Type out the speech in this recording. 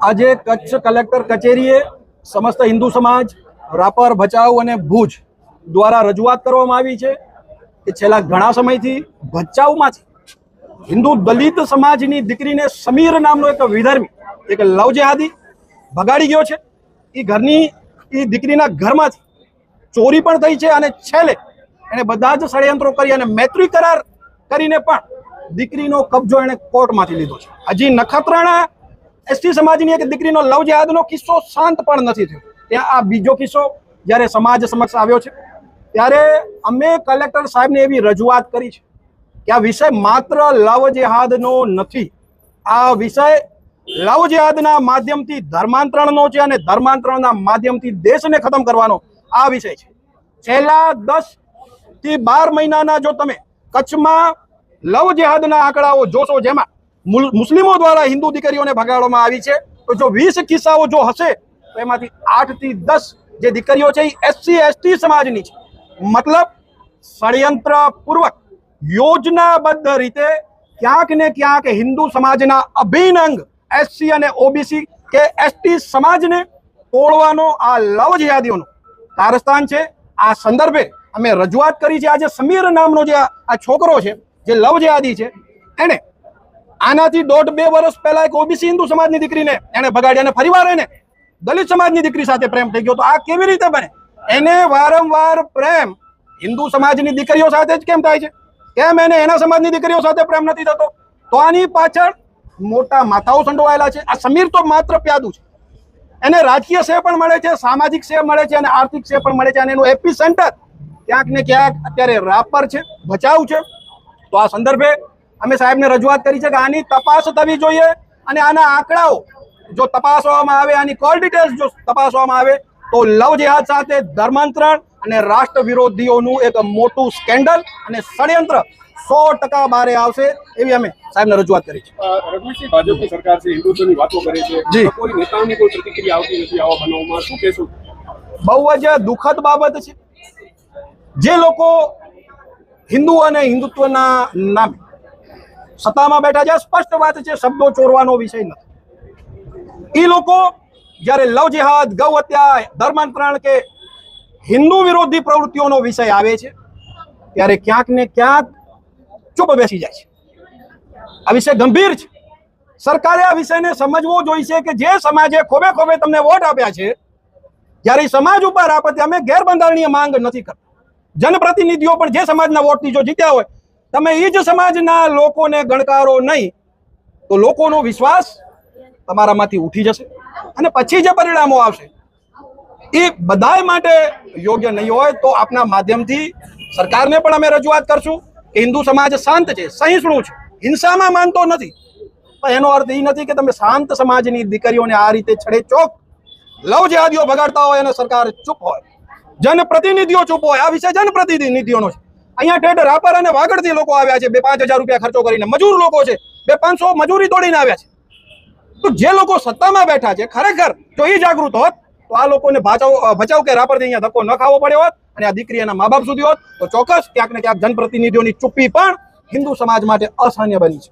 આજે કચ્છ કલેક્ટર કચેરીએ સમસ્ત હિન્દુ સમાજ રાપર ભચાઉ અને ભુજ દ્વારા રજૂઆત કરવામાં આવી છે કે છેલ્લા ઘણા સમયથી ભચાઉમાંથી હિન્દુ દલિત સમાજની દીકરીને સમીર નામનો એક વિધર્મી એક લવ જેહાદી ભગાડી ગયો છે। એ ઘરની એ દીકરીના ઘરમાંથી ચોરી પણ થઈ છે અને છેલ્લે એને બધા જ ષડયંત્રો કરી અને મૈત્રી કરાર કરીને પણ દીકરીનો કબજો એણે કોર્ટમાંથી લીધો છે। હજી નખત્રાણા એસટી સમાજની એક દીકરીનો લવ જેહાદનો કિસ્સો શાંત પણ નથી થયો। ત્યાં આ બીજો કિસ્સો જ્યારે સમાજ સમક્ષ આવ્યો છે ત્યારે અમે કલેક્ટર સાહેબને એવી રજૂઆત કરી છે કે આ વિષય માત્ર લવ જેહાદનો નથી, આ વિષય લવ જેહાદના માધ્યમથી ધર્માંતરણનો છે અને ધર્માંતરણના માધ્યમથી દેશને ખતમ કરવાનો આ વિષય છે। છેલ્લા 10 થી 12 મહિનાના જો તમે કચ્છમાં લવ જેહાદના આંકડાઓ જોશો જેમાં મુસ્લિમો દ્વારા હિન્દુ દીકરીઓને ભગાડવામાં આવી છે તો જો 20 કિસ્સાઓ જો હશે તો એમાંથી 8 થી 10 જે દીકરીઓ છે એ એસસી એસટી સમાજની છે। મતલબ ષડયંત્ર પૂર્વક યોજનાબદ્ધ રીતે ક્યાંક ને ક્યાંક હિન્દુ સમાજના અભિન્ન અંગ એસસી અને ઓબીસી કે એસટી સમાજને તોડવાનો આ લવ જેહાદીઓનું કારસ્તાન છે। આ સંદર્ભે અમે રજૂઆત કરી છે। આજે સમીર નામનો જે આ છોકરો છે જે લવ જેહાદી છે એને આનાથી 1.5-2 વર્ષ પહેલા એક ઓબીસી હિન્દુ સમાજની દીકરીને એને ભગાડી અને ફરીવાર એને દલિત સમાજની દીકરી સાથે પ્રેમ થઈ ગયો। તો આ કેવી રીતે બને? એને વારંવાર પ્રેમ હિન્દુ સમાજની દીકરીઓ સાથે જ કેમ થાય છે? કેમ એને એના સમાજની દીકરીઓ સાથે પ્રેમ નથી થતો? તો આની પાછળ મોટા માથાઓ સંડોવાયેલા છે। આ સમીર તો માત્ર પ્યાદુ છે, એને રાજકીય શ્રેય પણ મળે છે, સામાજિક શ્રેય મળે છે અને આર્થિક શ્રેય પણ મળે છે અને એનું એપી સેન્ટર ક્યાંક ને ક્યાંક અત્યારે રાપર છે, ભચાઉ છે। તો આ સંદર્ભે અમે સાહેબને રજૂઆત કરી છે કે આની તપાસ થવી જોઈએ અને આના આંકડાઓ જો તપાસવામાં આવે, આની કોલ ડિટેલ્સ જો તપાસવામાં આવે તો લવ જેહાદ સાથે ધર્માંતરણ અને રાષ્ટ્ર વિરોધીઓનું એક મોટું સ્કેન્ડલ અને ષડયંત્ર 100% બહાર આવશે એવી અમે સાહેબને રજૂઆત કરી છે। રઘુવીરસિંહ, ભાજપની સરકાર છે, હિન્દુત્વની વાતો કરે છે, કોઈ નેતાઓની કોઈ પ્રતિક્રિયા આવતી નથી આવા બનાવમાં, શું કહેશું? બહુ જ દુઃખદ બાબત છે। જે લોકો હિન્દુ અને હિન્દુત્વના નામે સત્તામાં બેઠા છે, સ્પષ્ટ વાત છે, શબ્દો ચોરવાનો વિષય નથી। એ લોકો જ્યારે લવ જેહાદ, ગૌ હત્યા, ધર્માંતરણ કે હિન્દુ વિરોધી પ્રવૃત્તિઓનો વિષય આવે છે ત્યારે ક્યાંક ને ક્યાંક ચૂપ બેસી જાય છે। આ વિષય ગંભીર છે। સરકારે આ વિષયને સમજવો જોઈશે કે જે સમાજે ખોબે ખોબે તમને વોટ આપ્યા છે, જ્યારે સમાજ ઉપર આપત્તિ, અમે ગેરબંધારણીય માંગ નથી કરતા। જનપ્રતિનિધિઓ પણ જે સમાજના વોટથી જો જીત્યા હોય, તમે એ જ સમાજના લોકોને ગણકારો નહીં તો લોકોનો વિશ્વાસ તમારામાંથી ઉઠી જશે અને પછી જે પરિણામો આવશે એ બધાય માટે યોગ્ય નહીં હોય। તો આપના માધ્યમથી સરકારને પણ અમે રજૂઆત કરશું કે હિન્દુ સમાજ શાંત છે, સહિષ્ણુ છે, હિંસામાં માનતો નથી, પણ એનો અર્થ એ નથી કે તમે શાંત સમાજની દીકરીઓને આ રીતે છડેચોક લવ જેહાદીઓ ભગાડતા હોય અને સરકાર ચૂપ હોય, જનપ્રતિનિધિઓ ચૂપ હોય। આ વિષય જનપ્રતિનિધિઓનો છે। અહીંયા ઠેઠ રાપર અને વાગડથી લોકો આવ્યા છે, 2-5 હજાર રૂપિયા ખર્ચો કરીને, મજૂર લોકો છે, 200-500 મજૂરી તોડીને આવ્યા છે। તો જે લોકો સત્તામાં બેઠા છે ખરેખર જો એ જાગૃત હોત તો આ લોકોને ભચાઉ કે રાપરથી અહીંયા ધક્કો ન ખાવો પડ્યો હોત અને આ દીકરી એના મા બાપ સુધી હોત તો ચોક્કસ ક્યાંક ને ક્યાંક જનપ્રતિનિધિઓની ચૂપ્પી પણ હિન્દુ સમાજ માટે અસહ્ય બની છે।